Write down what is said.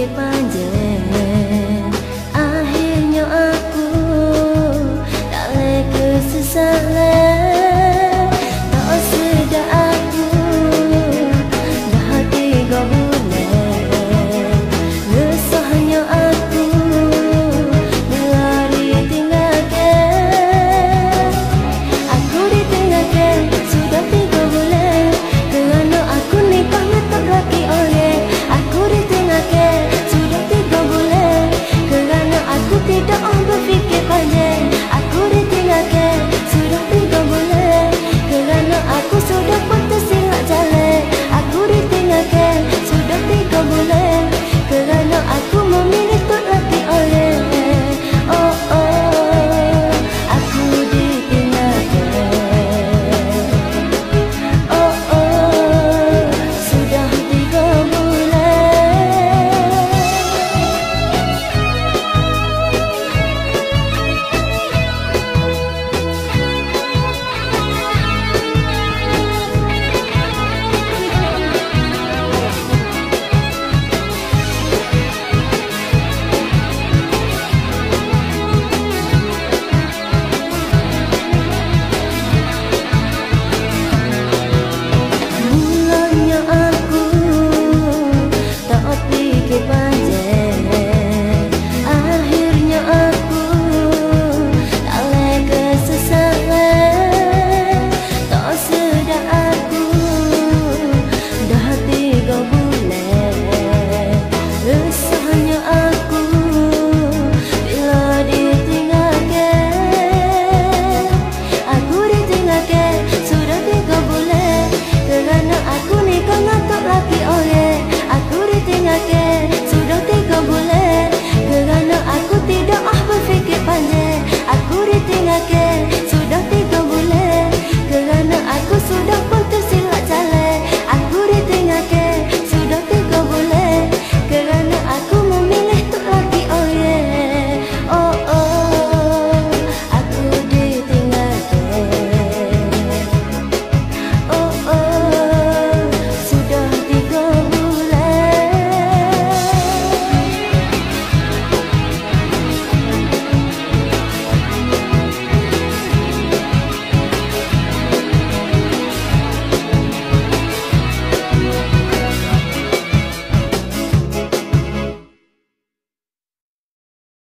fikir panjang, akhirnya aku tak lagi kesesalan. Tak sedar aku dah 3 bulan, resahnya aku bila ditinggalkan. Aku ditinggalkan sudah 3 bulan, kerana aku nikah ngetok laki orang. Aku ditinggalkan sudah 3 bulan, kerana aku tidak berfikir panjang. Aku ditinggalkan sudah 3 bulan, kerana aku sudah putus silap jalan. Aku ditinggalkan sudah 3 bulan, kerana aku memilih tok laki orang. Oh oh, aku ditinggalkan. Oh oh, sudah 3 bulan. Mulanya aku tak fikir panjang, akhirnya aku tak lagi kesesalan. Tak sedar aku dah 3 bulan, resahnya aku bila ditinggalkan. Aku ditinggalkan sudah 3 bulan, kerana aku nikah ngetok laki orang. Aku ditinggalkan sudah 3 bulan,